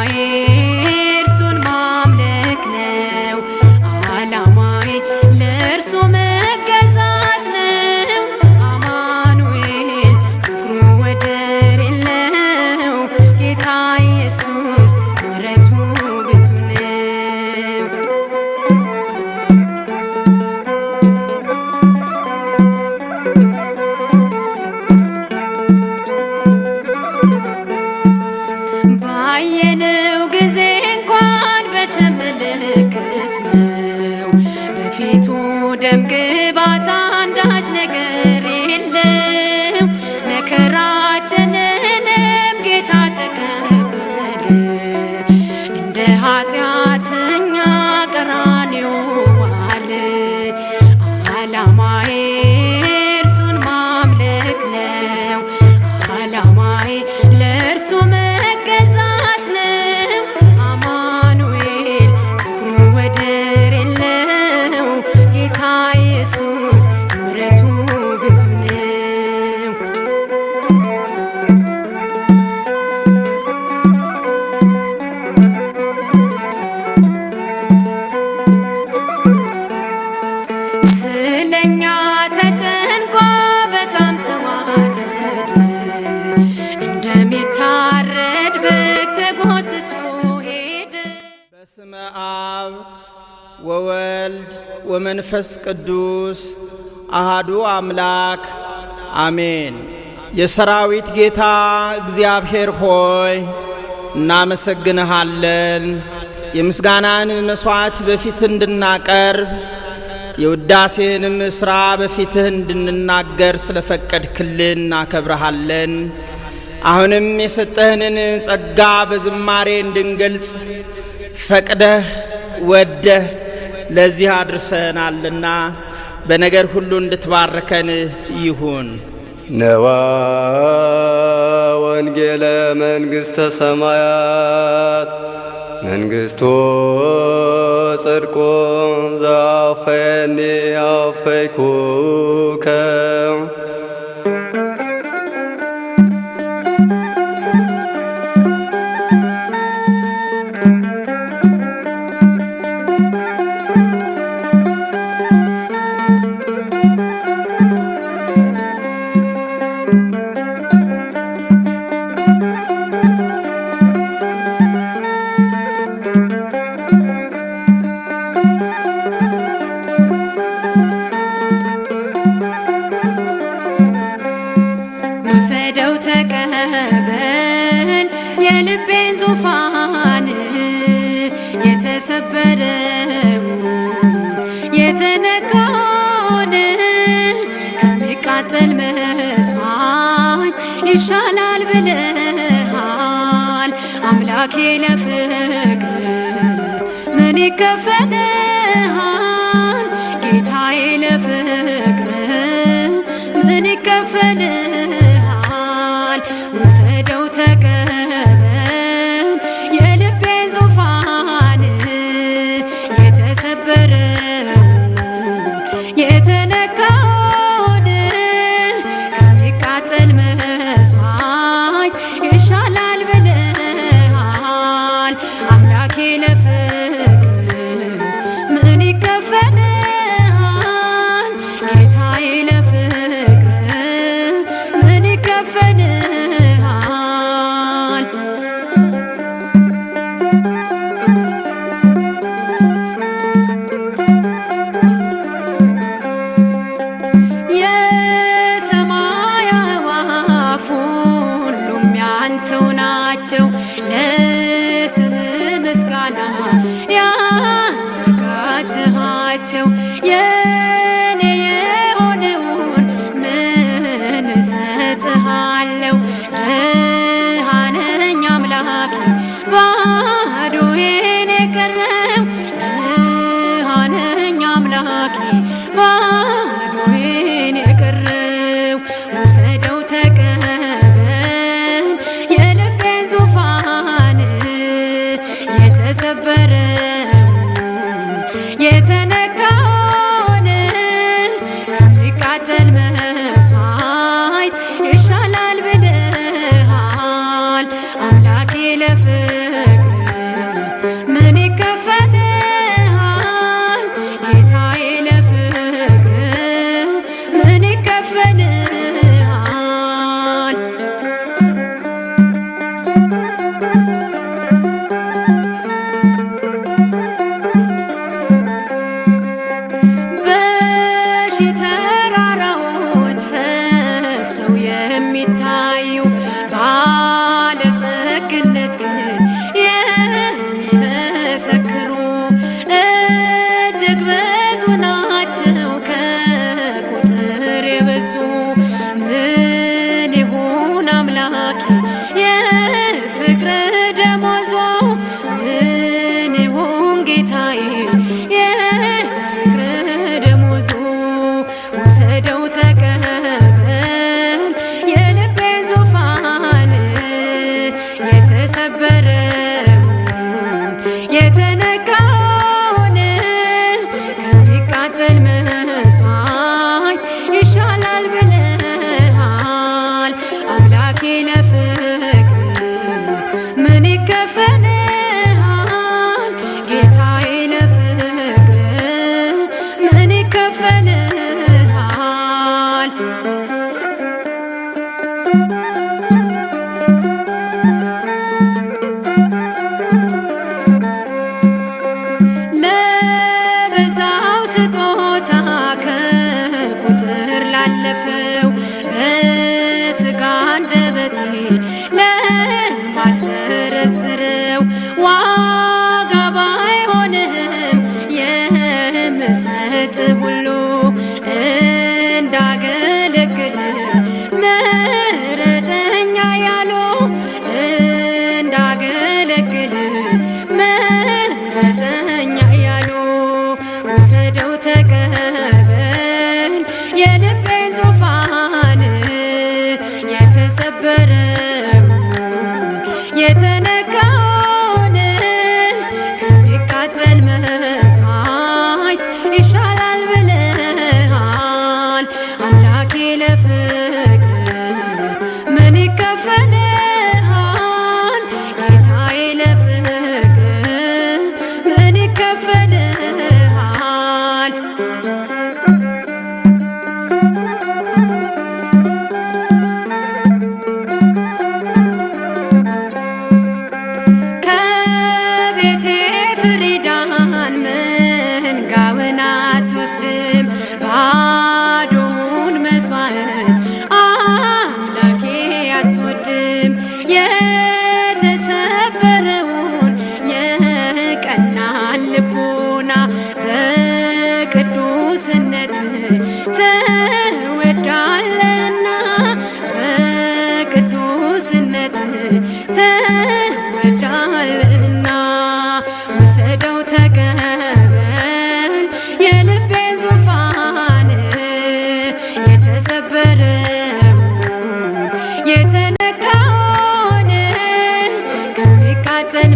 እርሱን ማምለክ ነው ዓላማዬ፣ ለእርሱ መገዛት ነው። አማኑኤል ፍቅሩ ወደር የለው፣ ጌታ ኢየሱስ ምሕረቱ ብዙ ነው። ባየነው ጊዜ እንኳን በተመለከት ነው፣ በፊቱ ደም ግባት አንዳች ነገር የለው። መከራችንንም ጌታ ተቀበለ፣ እንደ ኃጢአተኛ ቀራንዮ ዋለ። ዓላማዬ እርሱን ማምለክ ነው፣ ዓላማዬ ለእርሱ መገዛት ነው። አማኑኤል ፍቅሩ ወደር የለው፣ ጌታ ኢየሱስ ምሕረቱ ብዙ ነው። ስለኛ ተጨንቆ በጣም ተዋረደ፣ እንደሚታረድ በግ ተጎትቶ ሄደ። በስመ አብ ወወልድ ወመንፈስ ቅዱስ አሃዱ አምላክ አሜን። የሰራዊት ጌታ እግዚአብሔር ሆይ እናመሰግንሃለን። የምስጋናን መሥዋዕት በፊት እንድናቀርብ የውዳሴንም ሥራ በፊትህ እንድንናገር ስለፈቀድክልን እናከብረሃለን። አሁንም የሰጠህንን ጸጋ በዝማሬ እንድንገልጽ ፈቅደህ ወደህ ለዚህ አድርሰናልና በነገር ሁሉ እንድትባርከን ይሁን። ነዋ ወንጌለ መንግሥተ ሰማያት መንግሥቶ ጽድቆ ዘአፈኒ አፈይኩከ ውሰደው ተቀበል የልቤን ዙፋን፣ የተሰበረውን የተነካውን ከሚቃጠል መስዋዕት ይሻላል ብለሃል። አምላኬ ለፍቅር ምን ይከፈልሃል? ጌታዬ ለፍቅር ምን ይከፈልሃል? ውሰደው ተቀበል የልቤን ዙፋን፣ የተሰበረውን የተነካውን ከሚቃጠል መስዋዕት ይሻላል ብለሃል። አምላኬ ለፍቅር ምን ይከፈልሃል? ጌታዬ ለፍቅር ምን ይከፈልሃል? የሰማይ አዕዋፍ ሁሉም ያንተው ናቸው፣ ለስም ምስጋና ያዘጋጀሃቸው። የኔ የሆነውን ምን እሰጥሃለሁ? ድሃ ነኝ አምላኬ ባዶዬን የቀረው፣ ድሃ ነኝ አምላኬ ባዶዬን የቀረው። ውሰደው ተቀበል የልቤን ዙፋን፣ የተሰበረውን የተነካውን ከሚቃጠል መስዋዕት ይሻላል ብለሃል። አምላኬ ለፍቅር ደግነት ግን የሚመሰክሩ እጅግ ብዙ ናቸው ከቁጥር የበዙ። ምን ይሁን አምላኬ የፍቅር ደሞዞ? ምን ይሁን ጌታዬ የፍቅር ደሞዞ? ውሰደው ተቀበል የልቤን ዙፋን የተሰበረውን የተነካውን ከሚቃጠል መስዋዕት ይሻላል ብለሃል አምላኬ። ለፍቅር ምን ይከፈልሃል ጌታዬ? ለፍቅር ምን ይከፈልሃል? ለበዛው ስጦታ ከቁጥር ላለፈው በስጋ አንደበቴ ለማልዘረዝረው ዋጋ ባይሆንም የምሰጥ ሁሉ እንዳገለግል መረጠኛ ያሉ እንዳገለግል መረጠኛ ያሉ። ውሰደው ተቀበል የልቤን ዙፋን የተሰበረውን የተነካውን ከሚቃጠል መስዋዕት ይሻላል ብለሃል አምላኬ። ለፍቅር ምን ይከፈልሃል ጌታዬ? ለፍቅር ምን ይከፈልሃል? ከቤቴ ፍሪዳን መንጋውን አትወስድም ባዶውን መስዋዕት አምላኬ አትወድም። የተሰበረውን የቀናን ልቦና በቅዱስነት ትወዳለና በቅዱስነት ትወዳለና። ውሰደው ተቀበል የልቤን ዙፋን የተሰበረውን የተነካውን ከሚቃጠል